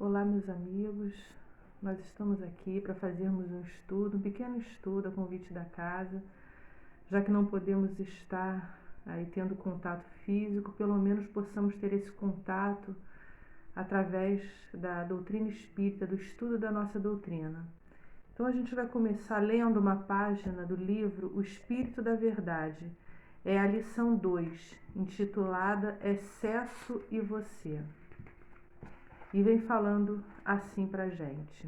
Olá, meus amigos. Nós estamos aqui para fazermos um pequeno estudo a convite da casa, já que não podemos estar aí tendo contato físico, pelo menos possamos ter esse contato através da doutrina espírita, do estudo da nossa doutrina. Então a gente vai começar lendo uma página do livro O Espírito da Verdade. É a lição 2, intitulada Excesso e Você. E vem falando assim pra gente.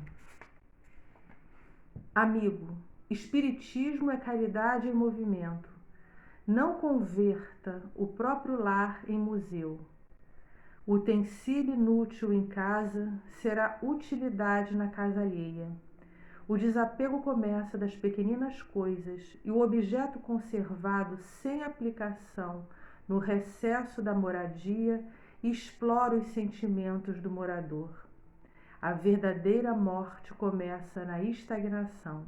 Amigo, espiritismo é caridade em movimento. Não converta o próprio lar em museu. O utensílio inútil em casa será utilidade na casa alheia. O desapego começa das pequeninas coisas e o objeto conservado sem aplicação no recesso da moradia explora os sentimentos do morador. A verdadeira morte começa na estagnação.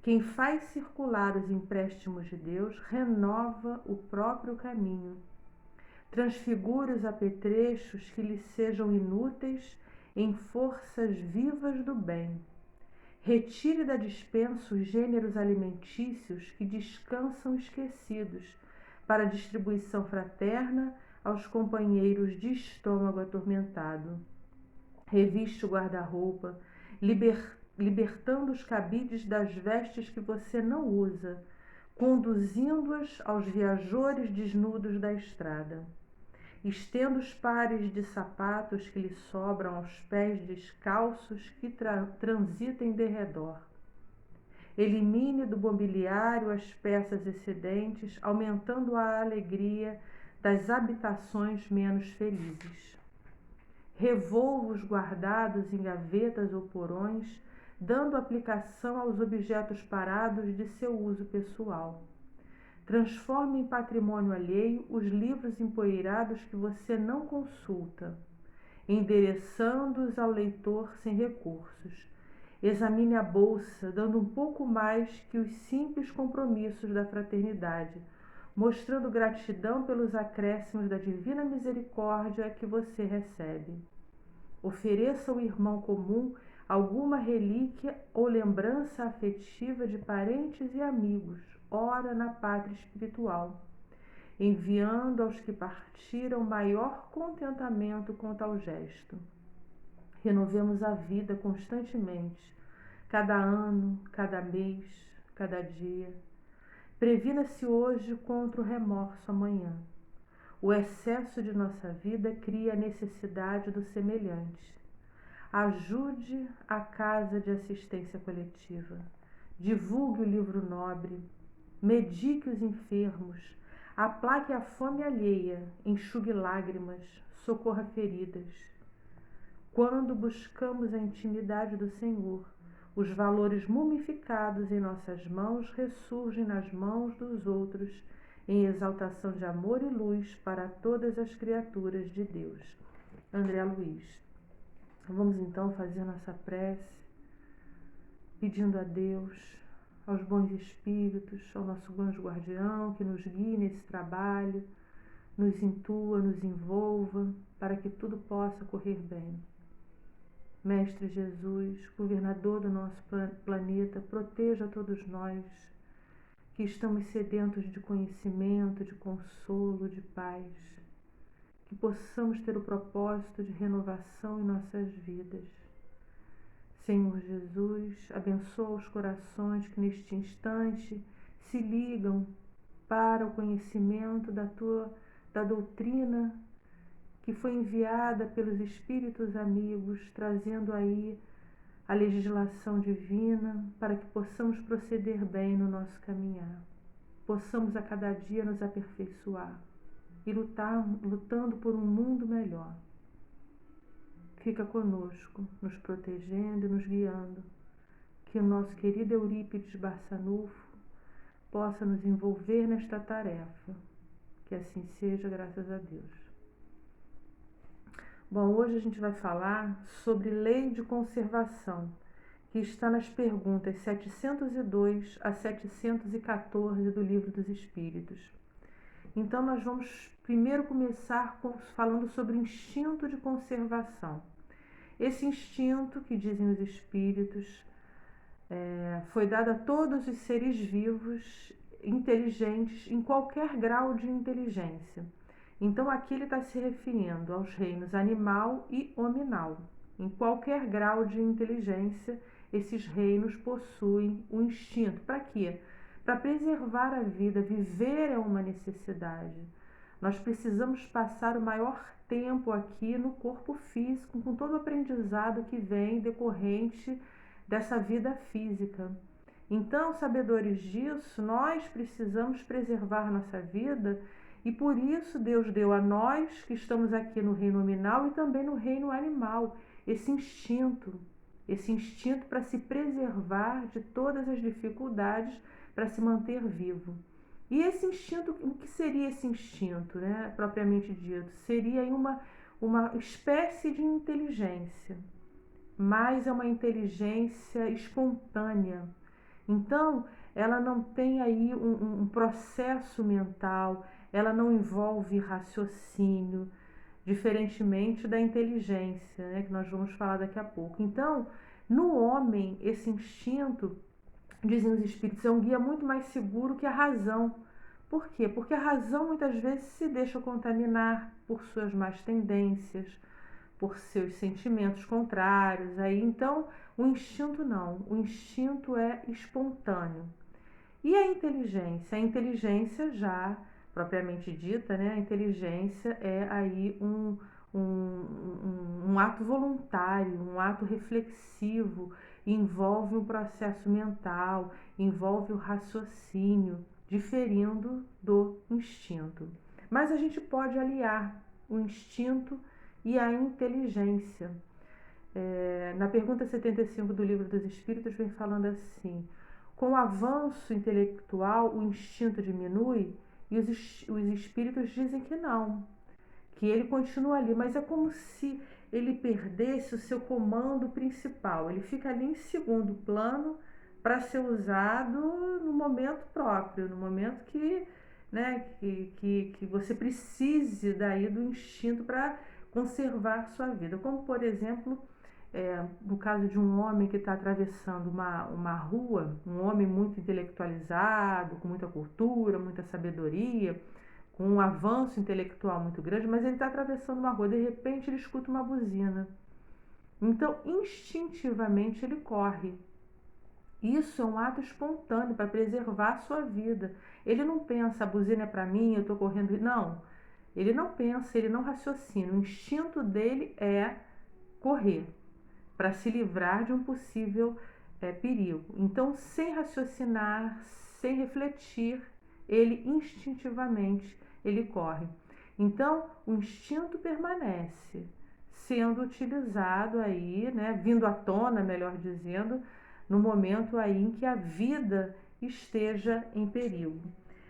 Quem faz circular os empréstimos de Deus renova o próprio caminho. Transfigure os apetrechos que lhe sejam inúteis em forças vivas do bem. Retire da despensa os gêneros alimentícios que descansam esquecidos para distribuição fraterna aos companheiros de estômago atormentado. Reviste o guarda-roupa, libertando os cabides das vestes que você não usa, conduzindo-as aos viajores desnudos da estrada. Estenda os pares de sapatos que lhe sobram aos pés descalços que transitem derredor. Elimine do mobiliário as peças excedentes, aumentando a alegria das habitações menos felizes. Revolva os guardados em gavetas ou porões, dando aplicação aos objetos parados de seu uso pessoal. Transforme em patrimônio alheio os livros empoeirados que você não consulta, endereçando-os ao leitor sem recursos. Examine a bolsa, dando um pouco mais que os simples compromissos da fraternidade, mostrando gratidão pelos acréscimos da divina misericórdia que você recebe. Ofereça ao irmão comum alguma relíquia ou lembrança afetiva de parentes e amigos, ora na pátria espiritual, enviando aos que partiram maior contentamento com tal gesto. Renovemos a vida constantemente, cada ano, cada mês, cada dia. Previna-se hoje contra o remorso amanhã. O excesso de nossa vida cria a necessidade do semelhante. Ajude a casa de assistência coletiva. Divulgue o livro nobre. Medique os enfermos. Aplaque a fome alheia. Enxugue lágrimas. Socorra feridas. Quando buscamos a intimidade do Senhor, os valores mumificados em nossas mãos ressurgem nas mãos dos outros, em exaltação de amor e luz para todas as criaturas de Deus. André Luiz. Vamos então fazer nossa prece, pedindo a Deus, aos bons espíritos, ao nosso anjo guardião, que nos guie nesse trabalho, nos intua, nos envolva, para que tudo possa correr bem. Mestre Jesus, governador do nosso planeta, proteja todos nós, que estamos sedentos de conhecimento, de consolo, de paz, que possamos ter o propósito de renovação em nossas vidas. Senhor Jesus, abençoa os corações que neste instante se ligam para o conhecimento da doutrina que foi enviada pelos Espíritos amigos, trazendo aí a legislação divina para que possamos proceder bem no nosso caminhar, possamos a cada dia nos aperfeiçoar e lutando por um mundo melhor. Fica conosco, nos protegendo e nos guiando, que o nosso querido Eurípides Barçanufo possa nos envolver nesta tarefa, que assim seja, graças a Deus. Bom, hoje a gente vai falar sobre lei de conservação, que está nas perguntas 702 a 714 do Livro dos Espíritos. Então nós vamos primeiro começar falando sobre o instinto de conservação. Esse instinto, que dizem os espíritos, foi dado a todos os seres vivos inteligentes, em qualquer grau de inteligência. Então aqui ele está se referindo aos reinos animal e hominal. Em qualquer grau de inteligência, esses reinos possuem o instinto. Para quê? Para preservar a vida. Viver é uma necessidade. Nós precisamos passar o maior tempo aqui no corpo físico, com todo o aprendizado que vem decorrente dessa vida física. Então, sabedores disso, nós precisamos preservar nossa vida, e por isso Deus deu a nós, que estamos aqui no reino nominal e também no reino animal, esse instinto para se preservar de todas as dificuldades, para se manter vivo. E esse instinto, o que seria esse instinto, né, propriamente dito? Seria uma espécie de inteligência, mas é uma inteligência espontânea. Então, ela não tem aí um processo mental, ela não envolve raciocínio, diferentemente da inteligência, né, que nós vamos falar daqui a pouco. Então, no homem, esse instinto, dizem os espíritos, é um guia muito mais seguro que a razão. Por quê? Porque a razão muitas vezes se deixa contaminar por suas más tendências, por seus sentimentos contrários. Aí, então, o instinto não. O instinto é espontâneo. E a inteligência? A inteligência já, propriamente dita, né? A inteligência é aí um ato voluntário, um ato reflexivo, envolve um processo mental, envolve o raciocínio, diferindo do instinto. Mas a gente pode aliar o instinto e a inteligência. Na pergunta 75 do Livro dos Espíritos vem falando assim: com o avanço intelectual o instinto diminui? E os espíritos dizem que não, que ele continua ali, mas é como se ele perdesse o seu comando principal, ele fica ali em segundo plano para ser usado no momento próprio, no momento que, né, que você precise daí do instinto para conservar sua vida. Como, por exemplo, no caso de um homem que está atravessando uma rua, um homem muito intelectualizado, com muita cultura, muita sabedoria, com um avanço intelectual muito grande, mas ele está atravessando uma rua, de repente ele escuta uma buzina. Então, instintivamente, ele corre. Isso é um ato espontâneo para preservar a sua vida. Ele não pensa, a buzina é para mim, eu estou correndo. Não, ele não pensa, ele não raciocina. O instinto dele é correr, para se livrar de um possível perigo. Então, sem raciocinar, sem refletir, ele instintivamente ele corre. Então, o instinto permanece sendo utilizado aí, né, vindo à tona, melhor dizendo, no momento aí em que a vida esteja em perigo.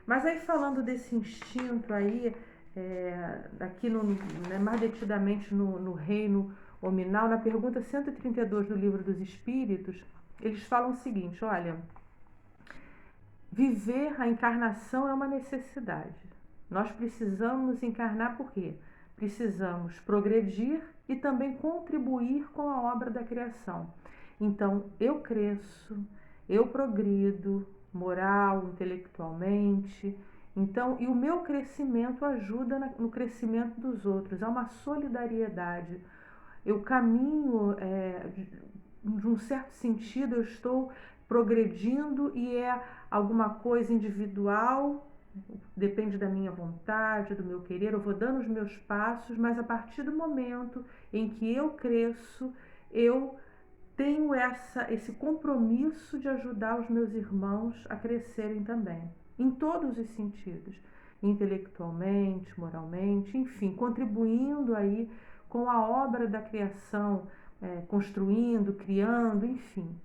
Mas aí, falando desse instinto aí, aqui mais detidamente no reino hominal, na pergunta 132 do Livro dos Espíritos, eles falam o seguinte: olha, viver a encarnação é uma necessidade. Nós precisamos encarnar por quê? Precisamos progredir e também contribuir com a obra da criação. Então, eu cresço, eu progrido, moral, intelectualmente. Então, e o meu crescimento ajuda no crescimento dos outros. Há uma solidariedade. Eu caminho, de um certo sentido, eu estou progredindo e é alguma coisa individual, depende da minha vontade, do meu querer, eu vou dando os meus passos, mas a partir do momento em que eu cresço, eu tenho esse compromisso de ajudar os meus irmãos a crescerem também, em todos os sentidos, intelectualmente, moralmente, enfim, contribuindo aí com a obra da criação, construindo, criando, enfim.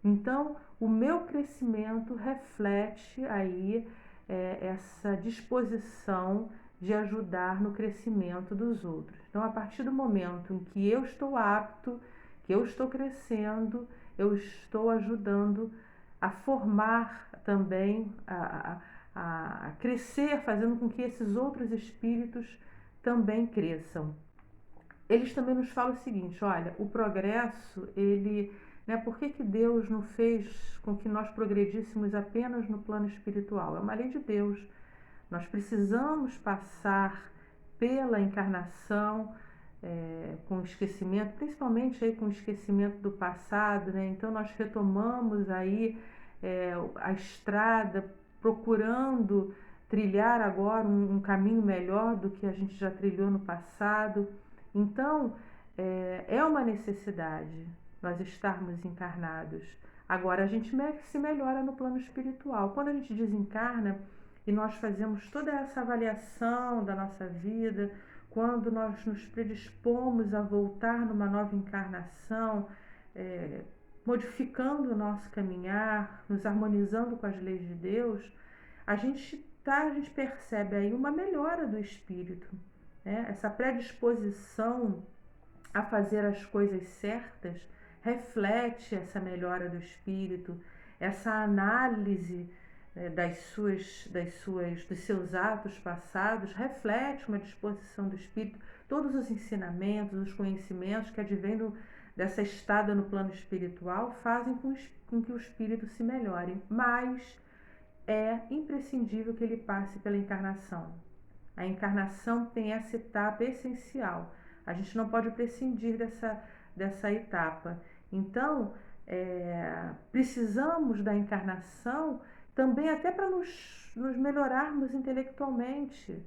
Então, o meu crescimento reflete aí essa disposição de ajudar no crescimento dos outros. Então, a partir do momento em que eu estou apto, que eu estou crescendo, eu estou ajudando a formar também, a crescer, fazendo com que esses outros espíritos também cresçam. eles também nos falam o seguinte: olha, o progresso, ele, né, por que Deus não fez com que nós progredíssemos apenas no plano espiritual? É uma lei de Deus. Nós precisamos passar pela encarnação, com esquecimento, principalmente aí com o esquecimento do passado, né? Então nós retomamos aí a estrada, procurando trilhar agora um caminho melhor do que a gente já trilhou no passado. Então é uma necessidade nós estarmos encarnados. Agora a gente se melhora no plano espiritual. Quando a gente desencarna e nós fazemos toda essa avaliação da nossa vida, quando nós nos predispomos a voltar numa nova encarnação, modificando o nosso caminhar, nos harmonizando com as leis de Deus, a gente percebe aí uma melhora do espírito, né? Essa predisposição a fazer as coisas certas reflete essa melhora do espírito, essa análise dos seus atos passados reflete uma disposição do espírito. Todos os ensinamentos, os conhecimentos que advêm dessa estada no plano espiritual fazem com que o espírito se melhore, mas é imprescindível que ele passe pela encarnação. A encarnação tem essa etapa essencial. A gente não pode prescindir dessa etapa. Então, precisamos da encarnação também até para nos melhorarmos intelectualmente.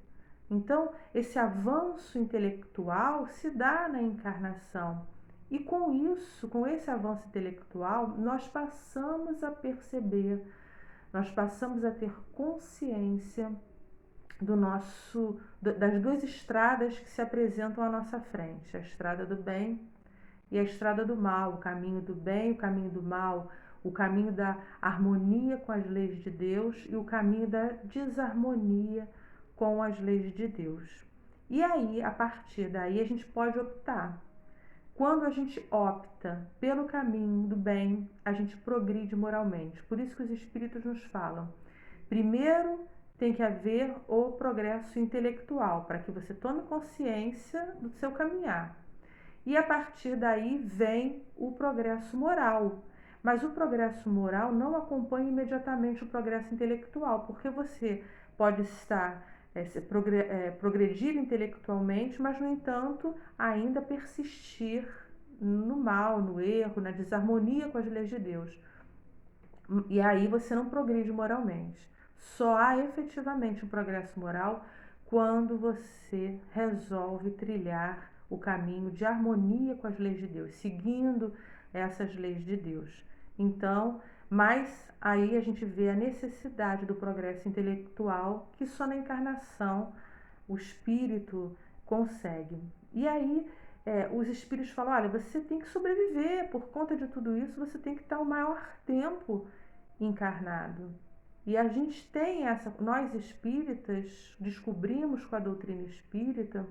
Então, esse avanço intelectual se dá na encarnação. E com isso, com esse avanço intelectual, nós passamos a perceber, nós passamos a ter consciência das duas estradas que se apresentam à nossa frente, a estrada do bem e a estrada do mal, o caminho do bem, o caminho do mal, o caminho da harmonia com as leis de Deus e o caminho da desarmonia com as leis de Deus. E aí, a partir daí, a gente pode optar. Quando a gente opta pelo caminho do bem, a gente progride moralmente. Por isso que os espíritos nos falam: primeiro tem que haver o progresso intelectual, para que você tome consciência do seu caminhar. E a partir daí vem o progresso moral. Mas o progresso moral não acompanha imediatamente o progresso intelectual, porque você pode progredir intelectualmente, mas, no entanto, ainda persistir no mal, no erro, na desarmonia com as leis de Deus. E aí você não progride moralmente. Só há efetivamente um progresso moral quando você resolve trilhar o caminho de harmonia com as leis de Deus, seguindo essas leis de Deus. Então, mas aí a gente vê a necessidade do progresso intelectual que só na encarnação o espírito consegue. E aí os espíritos falam: olha, você tem que sobreviver, por conta de tudo isso, você tem que estar o maior tempo encarnado. E a gente tem nós espíritas descobrimos com a doutrina espírita,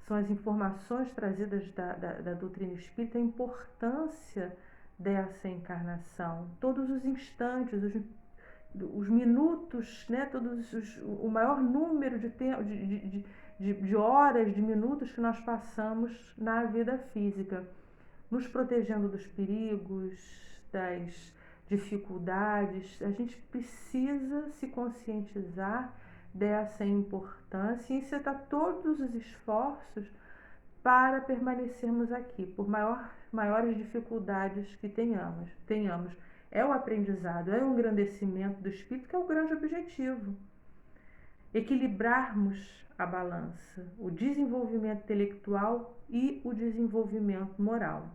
são as informações trazidas da doutrina espírita, a importância dessa encarnação. Todos os instantes, os minutos, né, o maior número de horas, de minutos que nós passamos na vida física, nos protegendo dos perigos, das dificuldades. A gente precisa se conscientizar dessa importância e incitar todos os esforços para permanecermos aqui, por maiores dificuldades que tenhamos. É o aprendizado, é o engrandecimento do espírito, que é o grande objetivo. Equilibrarmos a balança, o desenvolvimento intelectual e o desenvolvimento moral.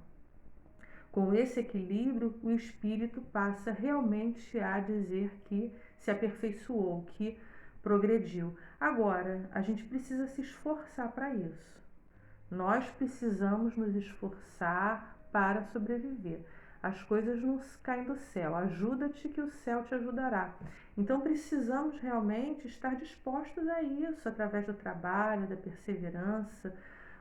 Com esse equilíbrio, o espírito passa realmente a dizer que se aperfeiçoou, que progrediu. Agora, a gente precisa se esforçar para isso. Nós precisamos nos esforçar para sobreviver. As coisas não caem do céu. Ajuda-te que o céu te ajudará. Então precisamos realmente estar dispostos a isso, através do trabalho, da perseverança,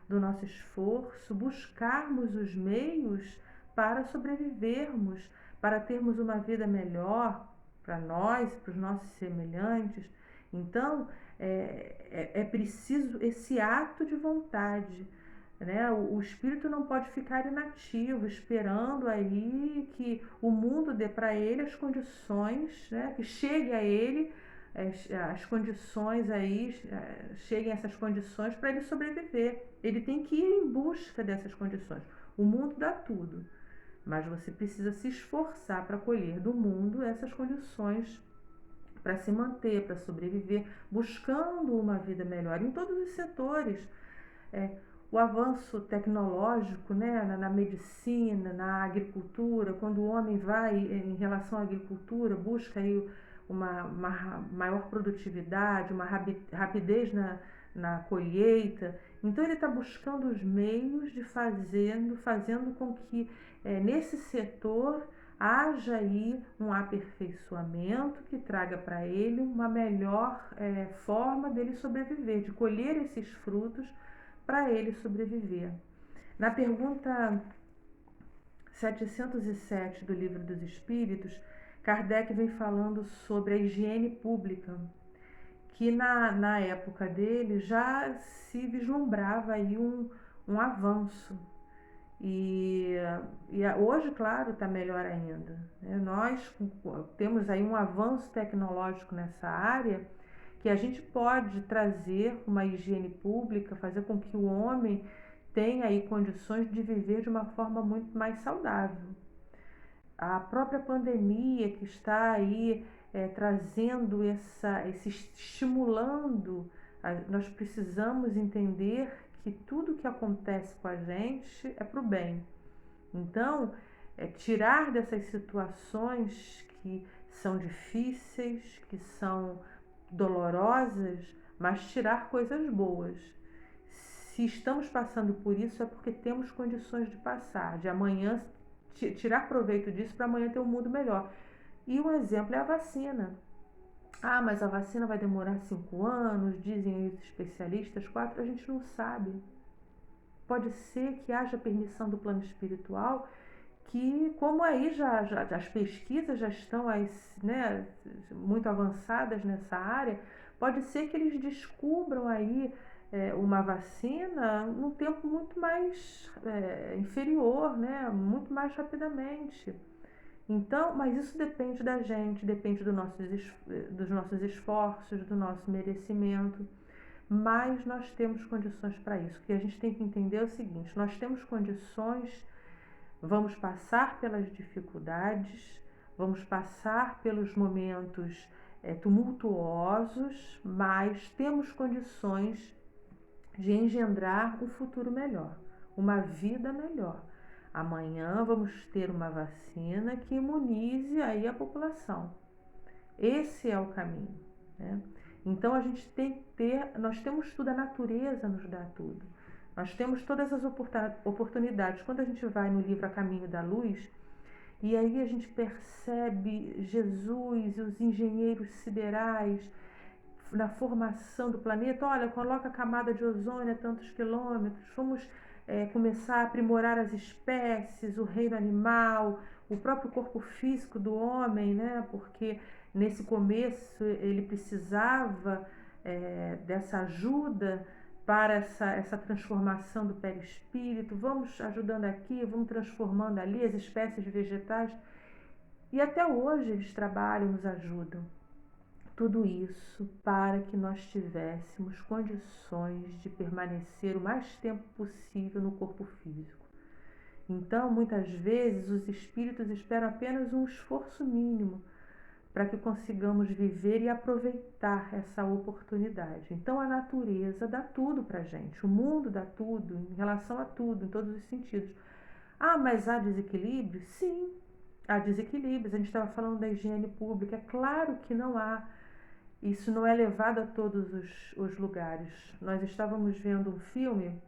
do nosso esforço, buscarmos os meios para sobrevivermos, para termos uma vida melhor para nós, para os nossos semelhantes. Então, é preciso esse ato de vontade. né? O espírito não pode ficar inativo, esperando aí que o mundo dê para ele as condições, né? Que chegue a ele as condições aí, cheguem essas condições para ele sobreviver. Ele tem que ir em busca dessas condições. O mundo dá tudo, mas você precisa se esforçar para colher do mundo essas condições para se manter, para sobreviver, buscando uma vida melhor em todos os setores. É, o avanço tecnológico, né, na medicina, na agricultura, quando o homem vai em relação à agricultura, busca aí uma maior produtividade, uma rapidez na colheita. Então ele está buscando os meios de fazendo com que nesse setor haja aí um aperfeiçoamento que traga para ele uma melhor forma dele sobreviver, de colher esses frutos para ele sobreviver. Na pergunta 707 do Livro dos Espíritos, Kardec vem falando sobre a higiene pública, que na época dele já se vislumbrava aí um avanço. E hoje, claro, está melhor ainda. Nós temos aí um avanço tecnológico nessa área que a gente pode trazer uma higiene pública, fazer com que o homem tenha aí condições de viver de uma forma muito mais saudável. A própria pandemia que está aí trazendo estimulando, nós precisamos entender que tudo que acontece com a gente é para o bem. Então, tirar dessas situações que são difíceis, que são dolorosas, mas tirar coisas boas. Se estamos passando por isso é porque temos condições de passar, de amanhã tirar proveito disso para amanhã ter um mundo melhor. E um exemplo é a vacina. Ah, mas a vacina vai demorar 5 anos, dizem os especialistas, 4, a gente não sabe. Pode ser que haja permissão do plano espiritual, que como aí já as pesquisas já estão né, muito avançadas nessa área, pode ser que eles descubram aí uma vacina num tempo muito mais inferior, né, muito mais rapidamente. Então, mas isso depende da gente, depende dos nossos esforços, do nosso merecimento. Mas nós temos condições para isso. O que a gente tem que entender é o seguinte: nós temos condições, vamos passar pelas dificuldades, vamos passar pelos momentos tumultuosos, mas temos condições de engendrar um futuro melhor, uma vida melhor. Amanhã vamos ter uma vacina que imunize aí a população. Esse é o caminho, né? Então a gente tem que ter, nós temos tudo, a natureza nos dá tudo. Nós temos todas as oportunidades. Quando a gente vai no livro A Caminho da Luz, e aí a gente percebe Jesus e os engenheiros siderais na formação do planeta. Olha, coloca a camada de ozônio a tantos quilômetros, vamos começar a aprimorar as espécies, o reino animal, o próprio corpo físico do homem, né? Porque nesse começo ele precisava dessa ajuda para essa transformação do perispírito. Vamos ajudando aqui, vamos transformando ali as espécies vegetais. E até hoje eles trabalham, nos ajudam. Tudo isso para que nós tivéssemos condições de permanecer o mais tempo possível no corpo físico. Então, muitas vezes, os espíritos esperam apenas um esforço mínimo para que consigamos viver e aproveitar essa oportunidade. Então, a natureza dá tudo para a gente, o mundo dá tudo, em relação a tudo, em todos os sentidos. Ah, mas há desequilíbrio? Sim, há desequilíbrios. A gente estava falando da higiene pública, é claro que não há. Isso não é levado a todos os lugares. Nós estávamos vendo um filme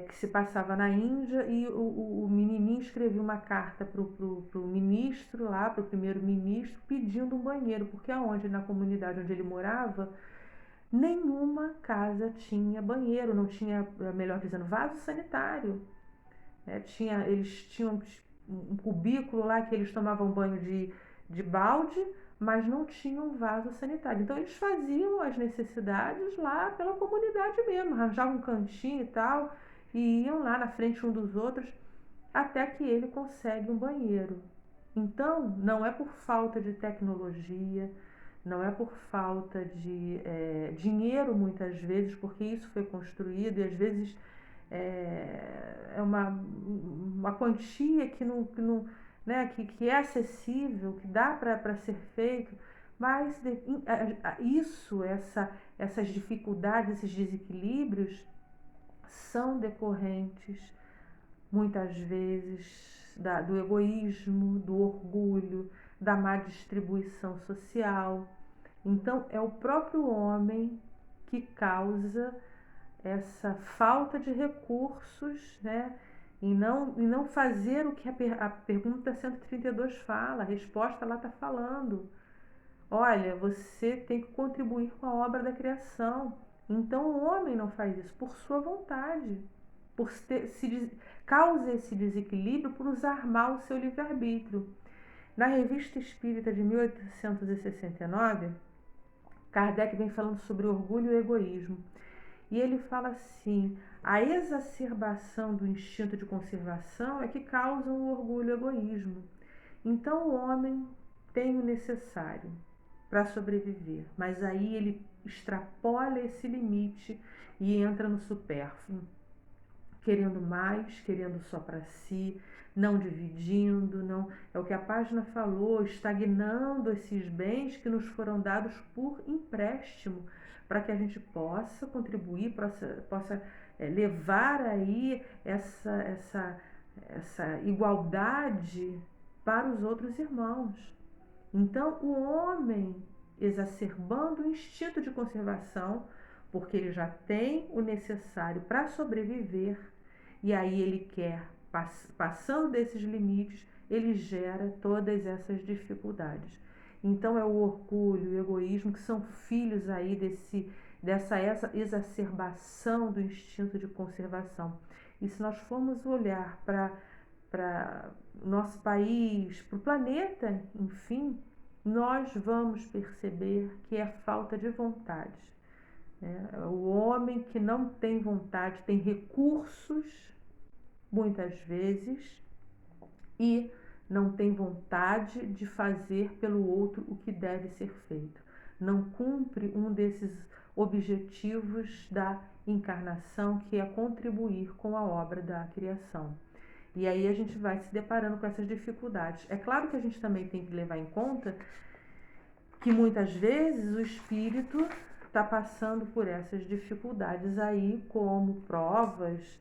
que se passava na Índia e o menininho escrevia uma carta para o ministro lá, para o primeiro-ministro, pedindo um banheiro, porque aonde, na comunidade onde ele morava, nenhuma casa tinha banheiro, não tinha, melhor dizendo, vaso sanitário. Eles tinham um cubículo lá que eles tomavam banho de balde, mas não tinham vaso sanitário. Então eles faziam as necessidades lá pela comunidade mesmo, arranjavam um cantinho e tal, e iam lá na frente um dos outros, até que ele consegue um banheiro. Então, não é por falta de tecnologia, não é por falta de dinheiro muitas vezes, porque isso foi construído e às vezes é uma quantia que não, né, que é acessível, que dá para ser feito, mas essas dificuldades, esses desequilíbrios são decorrentes muitas vezes do egoísmo, do orgulho, da má distribuição social. Então, é o próprio homem que causa essa falta de recursos, né? E não fazer o que a pergunta 132 fala, a resposta lá está falando. Olha, você tem que contribuir com a obra da criação. Então o homem não faz isso por sua vontade, causa esse desequilíbrio por usar mal o seu livre-arbítrio. Na Revista Espírita de 1869, Kardec vem falando sobre orgulho e egoísmo. E ele fala assim: a exacerbação do instinto de conservação é que causa o orgulho e o egoísmo. Então o homem tem o necessário para sobreviver, mas aí ele extrapola esse limite e entra no supérfluo, querendo mais, querendo só para si, não dividindo, não, é o que a página falou, estagnando esses bens que nos foram dados por empréstimo, para que a gente possa contribuir, possa levar aí essa igualdade para os outros irmãos. Então, o homem, exacerbando o instinto de conservação, porque ele já tem o necessário para sobreviver, e aí ele quer, passando desses limites, ele gera todas essas dificuldades. Então, é o orgulho, o egoísmo, que são filhos aí dessa exacerbação do instinto de conservação. E se nós formos olhar para nosso país, para o planeta, enfim, nós vamos perceber que é falta de vontade. O homem que não tem vontade, tem recursos, muitas vezes, e não tem vontade de fazer pelo outro o que deve ser feito. Não cumpre um desses objetivos da encarnação, que é contribuir com a obra da criação. E aí a gente vai se deparando com essas dificuldades. É claro que a gente também tem que levar em conta que muitas vezes o espírito está passando por essas dificuldades aí como provas,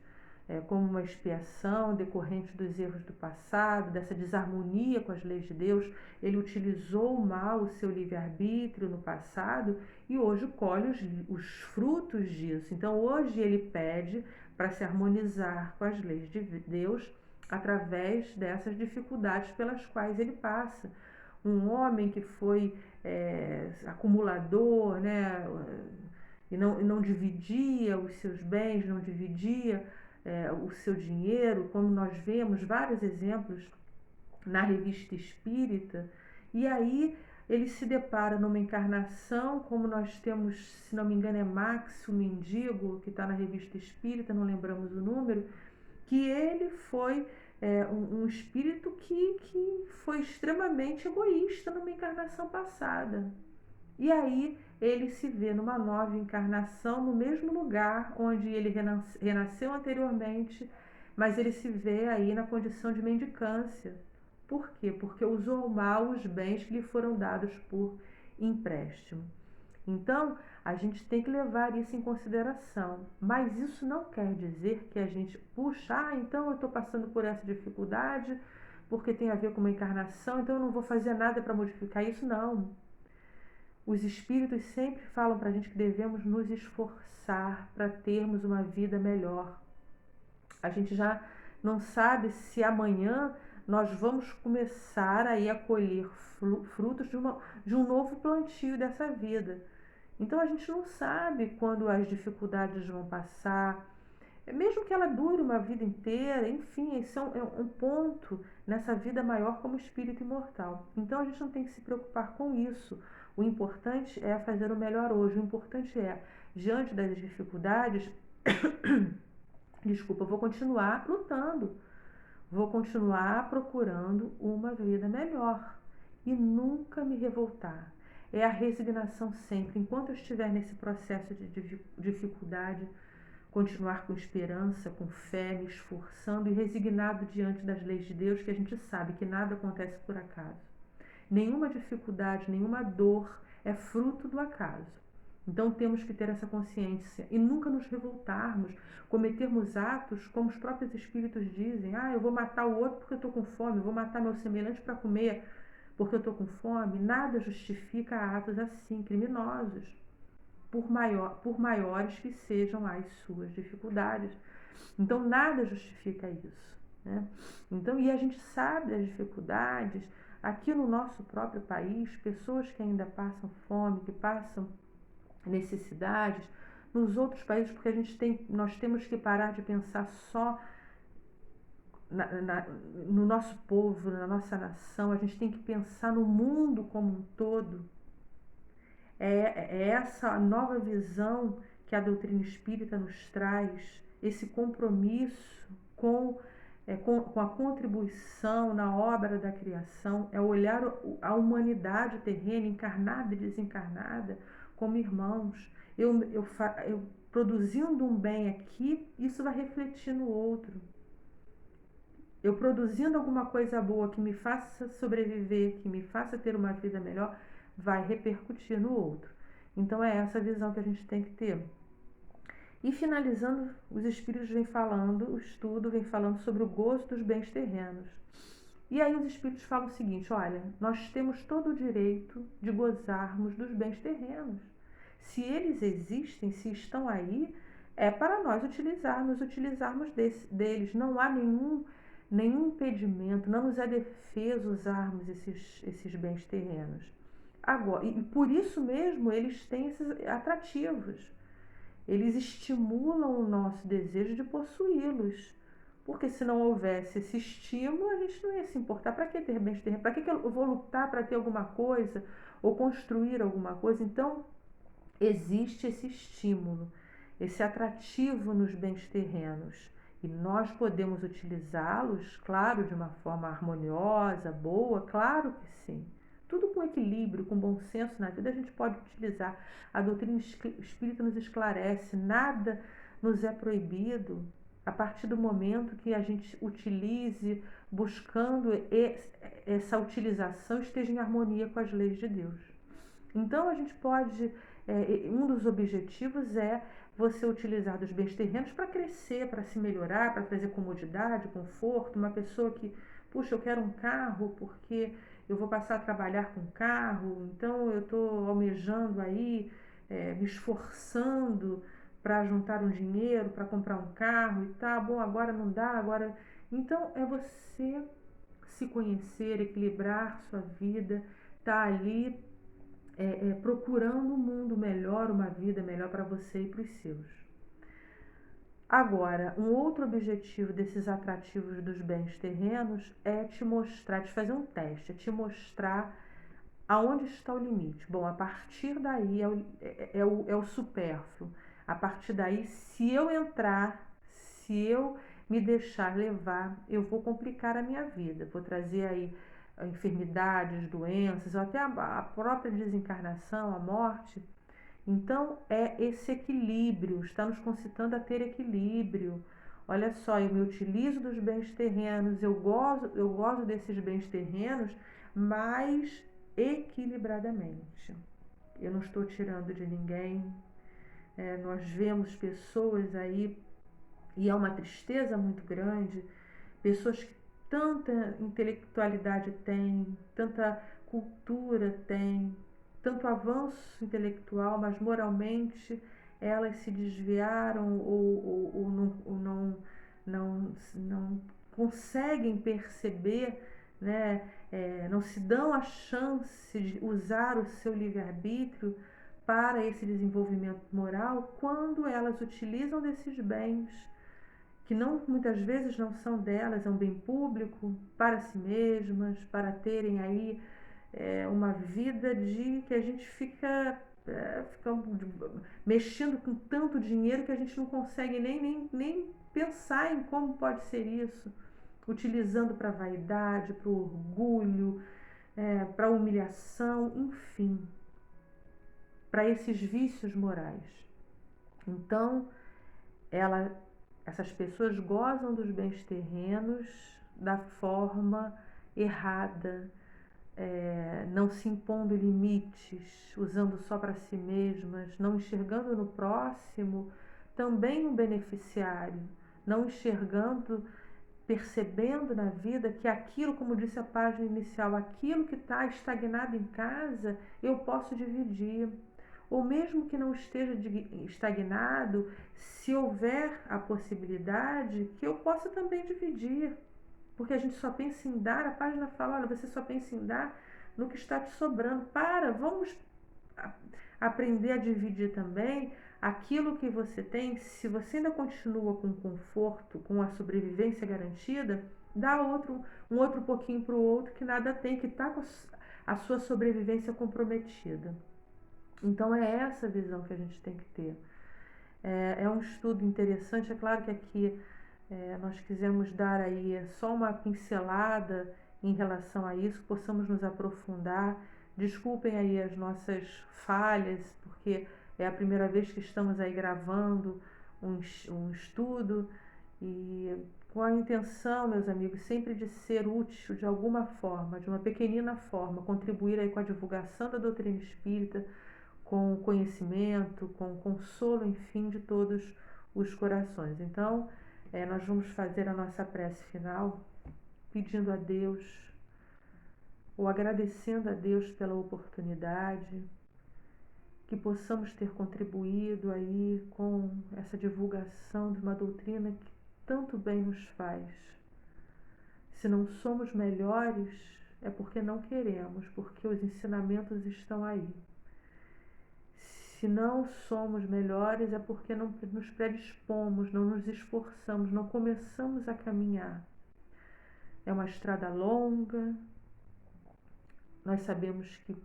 como uma expiação decorrente dos erros do passado, dessa desarmonia com as leis de Deus. Ele utilizou mal o seu livre-arbítrio no passado e hoje colhe os frutos disso. Então hoje ele pede para se harmonizar com as leis de Deus através dessas dificuldades pelas quais ele passa. Um homem que foi acumulador, né, e não dividia os seus bens, não dividia o seu dinheiro, como nós vemos vários exemplos na Revista Espírita, e aí ele se depara numa encarnação, como nós temos, se não me engano, é Max, o mendigo, que está na Revista Espírita, não lembramos o número, que ele foi um espírito que foi extremamente egoísta numa encarnação passada. E aí ele se vê numa nova encarnação, no mesmo lugar onde ele renasceu anteriormente, mas ele se vê aí na condição de mendicância. Por quê? Porque usou mal os bens que lhe foram dados por empréstimo. Então, a gente tem que levar isso em consideração, mas isso não quer dizer que a gente, então eu estou passando por essa dificuldade porque tem a ver com uma encarnação, então eu não vou fazer nada para modificar isso, não. Os espíritos sempre falam para a gente que devemos nos esforçar para termos uma vida melhor. A gente já não sabe se amanhã nós vamos começar aí a colher frutos de um novo plantio dessa vida. Então a gente não sabe quando as dificuldades vão passar, mesmo que ela dure uma vida inteira, enfim, isso é um ponto nessa vida maior como espírito imortal. Então a gente não tem que se preocupar com isso. O importante é fazer o melhor hoje. O importante é, diante das dificuldades, desculpa, eu vou continuar lutando, vou continuar procurando uma vida melhor e nunca me revoltar. É a resignação sempre. Enquanto eu estiver nesse processo de dificuldade, continuar com esperança, com fé, me esforçando e resignado diante das leis de Deus, que a gente sabe que nada acontece por acaso. Nenhuma dificuldade, nenhuma dor é fruto do acaso. Então temos que ter essa consciência e nunca nos revoltarmos, cometermos atos como os próprios espíritos dizem: eu vou matar o outro porque eu estou com fome, eu vou matar meu semelhante para comer porque eu estou com fome. Nada justifica atos assim, criminosos, por maiores que sejam as suas dificuldades. Então nada justifica isso, né? Então, e a gente sabe das dificuldades aqui no nosso próprio país, pessoas que ainda passam fome, que passam necessidades, nos outros países, porque nós temos que parar de pensar só no nosso povo, na nossa nação. A gente tem que pensar no mundo como um todo. É essa nova visão que a doutrina espírita nos traz, esse compromisso com a contribuição na obra da criação, é olhar a humanidade terrena, encarnada e desencarnada, como irmãos. Eu produzindo um bem aqui, isso vai refletir no outro. Eu produzindo alguma coisa boa que me faça sobreviver, que me faça ter uma vida melhor, vai repercutir no outro. Então é essa visão que a gente tem que ter. E finalizando, os espíritos vêm falando, o estudo vem falando sobre o gozo dos bens terrenos. E aí os espíritos falam o seguinte: olha, nós temos todo o direito de gozarmos dos bens terrenos. Se eles existem, se estão aí, é para nós utilizarmos deles. Não há nenhum impedimento, não nos é defeso usarmos esses bens terrenos. Agora, e por isso mesmo eles têm esses atrativos. Eles estimulam o nosso desejo de possuí-los. Porque se não houvesse esse estímulo, a gente não ia se importar. Para que ter bens terrenos? Para que eu vou lutar para ter alguma coisa ou construir alguma coisa? Então, existe esse estímulo, esse atrativo nos bens terrenos. E nós podemos utilizá-los, claro, de uma forma harmoniosa, boa, claro que sim. Tudo com equilíbrio, com bom senso na vida a gente pode utilizar. A doutrina espírita nos esclarece, nada nos é proibido a partir do momento que a gente utilize, buscando essa utilização esteja em harmonia com as leis de Deus. Então a gente pode, um dos objetivos é você utilizar dos bens terrenos para crescer, para se melhorar, para trazer comodidade, conforto. Uma pessoa que, puxa, eu quero um carro porque eu vou passar a trabalhar com carro, então eu estou almejando aí, me esforçando para juntar um dinheiro, para comprar um carro e tá, bom, agora não dá, agora... Então é você se conhecer, equilibrar sua vida, tá ali procurando um mundo melhor, uma vida melhor para você e para os seus. Agora, um outro objetivo desses atrativos dos bens terrenos é te mostrar, te fazer um teste, é te mostrar aonde está o limite. Bom, a partir daí é o supérfluo. A partir daí, se eu entrar, se eu me deixar levar, eu vou complicar a minha vida. Vou trazer aí enfermidades, doenças, ou até a própria desencarnação, a morte. Então, é esse equilíbrio, está nos concitando a ter equilíbrio. Olha só, eu me utilizo dos bens terrenos, eu gozo desses bens terrenos, mas equilibradamente. Eu não estou tirando de ninguém. Nós vemos pessoas aí, e é uma tristeza muito grande, pessoas que tanta intelectualidade têm, tanta cultura têm, tanto avanço intelectual, mas moralmente elas se desviaram ou não conseguem perceber, né? Não se dão a chance de usar o seu livre-arbítrio para esse desenvolvimento moral quando elas utilizam desses bens que não, muitas vezes não são delas, é um bem público, para si mesmas, para terem aí uma vida de que a gente fica mexendo com tanto dinheiro que a gente não consegue nem pensar em como pode ser isso, utilizando para vaidade, para o orgulho, para humilhação, enfim, para esses vícios morais. Então, essas pessoas gozam dos bens terrenos da forma errada, não se impondo limites, usando só para si mesmas, não enxergando no próximo também um beneficiário, não enxergando, percebendo na vida que aquilo, como disse a página inicial, aquilo que está estagnado em casa, eu posso dividir. Ou mesmo que não esteja estagnado, se houver a possibilidade, que eu possa também dividir. Porque a gente só pensa em dar, a página fala, olha, você só pensa em dar no que está te sobrando. Vamos aprender a dividir também aquilo que você tem. Se você ainda continua com conforto, com a sobrevivência garantida, dá um outro pouquinho para o outro que nada tem, que está com a sua sobrevivência comprometida. Então é essa visão que a gente tem que ter. É um estudo interessante, é claro que aqui nós quisemos dar aí só uma pincelada em relação a isso, que possamos nos aprofundar. Desculpem aí as nossas falhas, porque é a primeira vez que estamos aí gravando um estudo e com a intenção, meus amigos, sempre de ser útil de alguma forma, de uma pequenina forma, contribuir aí com a divulgação da doutrina espírita, com conhecimento, com consolo, enfim, de todos os corações. Então, nós vamos fazer a nossa prece final, pedindo a Deus, ou agradecendo a Deus pela oportunidade, que possamos ter contribuído aí com essa divulgação de uma doutrina que tanto bem nos faz. Se não somos melhores, é porque não queremos, porque os ensinamentos estão aí. Se não somos melhores, é porque não nos predispomos, não nos esforçamos, não começamos a caminhar. É uma estrada longa, nós sabemos que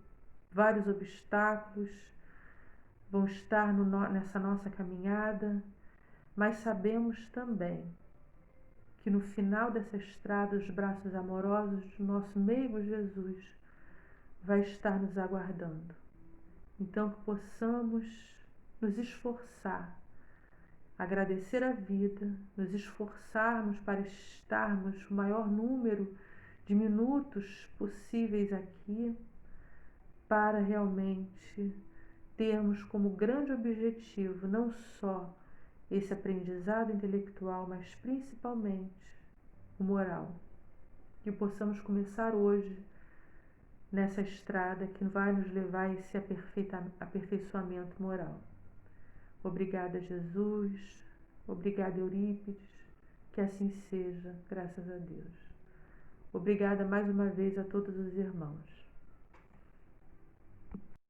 vários obstáculos vão estar nessa nossa caminhada, mas sabemos também que no final dessa estrada, os braços amorosos do nosso meigo Jesus vai estar nos aguardando. Então, que possamos nos esforçar, agradecer a vida, nos esforçarmos para estarmos o maior número de minutos possíveis aqui, para realmente termos como grande objetivo não só esse aprendizado intelectual, mas principalmente o moral. Que possamos começar hoje nessa estrada que vai nos levar a esse aperfeiçoamento moral. Obrigada, Jesus. Obrigada, Eurípides. Que assim seja, graças a Deus. Obrigada mais uma vez a todos os irmãos.